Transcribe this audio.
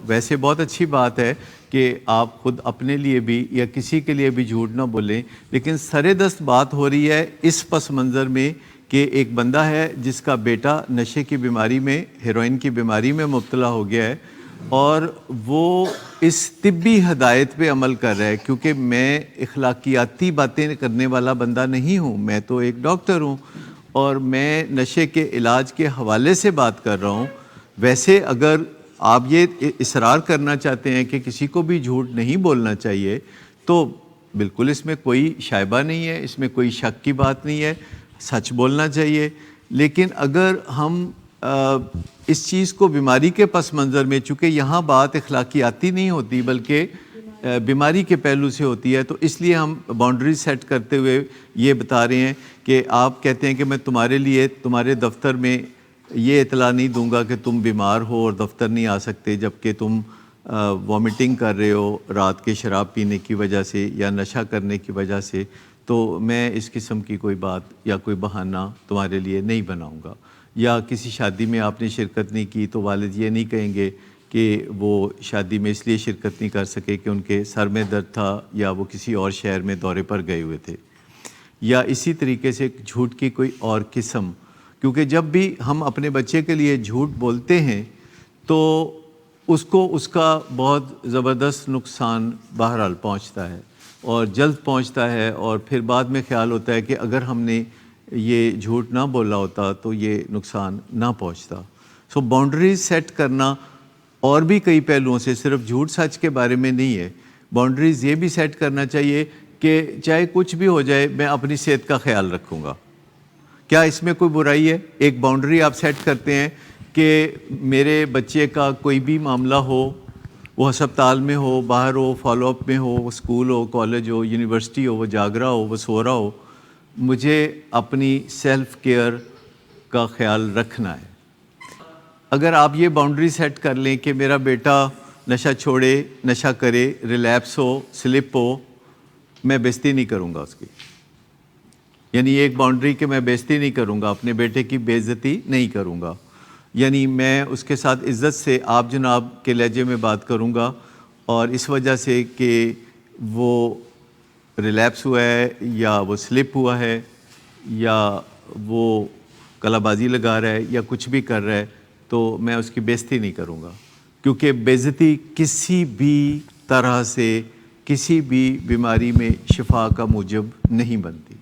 ویسے بہت اچھی بات ہے کہ آپ خود اپنے لیے بھی یا کسی کے لیے بھی جھوٹ نہ بولیں، لیکن سر دست بات ہو رہی ہے اس پس منظر میں کہ ایک بندہ ہے جس کا بیٹا نشے کی بیماری میں، ہیروئن کی بیماری میں مبتلا ہو گیا ہے، اور وہ اس طبی ہدایت پہ عمل کر رہا ہے. کیونکہ میں اخلاقیاتی باتیں کرنے والا بندہ نہیں ہوں، میں تو ایک ڈاکٹر ہوں اور میں نشے کے علاج کے حوالے سے بات کر رہا ہوں. ویسے اگر آپ یہ اصرار کرنا چاہتے ہیں کہ کسی کو بھی جھوٹ نہیں بولنا چاہیے تو بالکل اس میں کوئی شائبہ نہیں ہے، اس میں کوئی شک کی بات نہیں ہے، سچ بولنا چاہیے. لیکن اگر ہم اس چیز کو بیماری کے پس منظر میں، چونکہ یہاں بات اخلاقیاتی نہیں ہوتی بلکہ بیماری کے پہلو سے ہوتی ہے، تو اس لیے ہم باؤنڈری سیٹ کرتے ہوئے یہ بتا رہے ہیں کہ آپ کہتے ہیں کہ میں تمہارے لیے تمہارے دفتر میں یہ اطلاع نہیں دوں گا کہ تم بیمار ہو اور دفتر نہیں آ سکتے، جبکہ تم وامٹنگ کر رہے ہو رات کے شراب پینے کی وجہ سے یا نشہ کرنے کی وجہ سے، تو میں اس قسم کی کوئی بات یا کوئی بہانہ تمہارے لیے نہیں بناؤں گا. یا کسی شادی میں آپ نے شرکت نہیں کی تو والد یہ نہیں کہیں گے کہ وہ شادی میں اس لیے شرکت نہیں کر سکے کہ ان کے سر میں درد تھا یا وہ کسی اور شہر میں دورے پر گئے ہوئے تھے. یا اسی طریقے سے جھوٹ کی کوئی اور قسم، کیونکہ جب بھی ہم اپنے بچے کے لیے جھوٹ بولتے ہیں تو اس کو اس کا بہت زبردست نقصان بہرحال پہنچتا ہے اور جلد پہنچتا ہے، اور پھر بعد میں خیال ہوتا ہے کہ اگر ہم نے یہ جھوٹ نہ بولا ہوتا تو یہ نقصان نہ پہنچتا. سو باؤنڈریز سیٹ کرنا اور بھی کئی پہلوؤں سے، صرف جھوٹ سچ کے بارے میں نہیں ہے. باؤنڈریز یہ بھی سیٹ کرنا چاہیے کہ چاہے کچھ بھی ہو جائے میں اپنی صحت کا خیال رکھوں گا. کیا اس میں کوئی برائی ہے؟ ایک باؤنڈری آپ سیٹ کرتے ہیں کہ میرے بچے کا کوئی بھی معاملہ ہو، وہ ہسپتال میں ہو، باہر ہو، فالو اپ میں ہو، اسکول ہو، کالج ہو، یونیورسٹی ہو، وہ جاگ رہا ہو، وہ سو رہا ہو، مجھے اپنی سیلف کیئر کا خیال رکھنا ہے. اگر آپ یہ باؤنڈری سیٹ کر لیں کہ میرا بیٹا نشہ چھوڑے، نشہ کرے، ریلیپس ہو، سلپ ہو، میں بےعزتی نہیں کروں گا اس کی. یعنی ایک باؤنڈری کہ میں بےعزتی نہیں کروں گا، اپنے بیٹے کی بےعزتی نہیں کروں گا. یعنی میں اس کے ساتھ عزت سے آپ جناب کے لہجے میں بات کروں گا، اور اس وجہ سے کہ وہ ریلیپس ہوا ہے یا وہ سلپ ہوا ہے یا وہ کلا بازی لگا رہا ہے یا کچھ بھی کر رہا ہے تو میں اس کی بےعزتی نہیں کروں گا. کیونکہ بےعزتی کسی بھی طرح سے کسی بھی بیماری میں شفا کا موجب نہیں بنتی.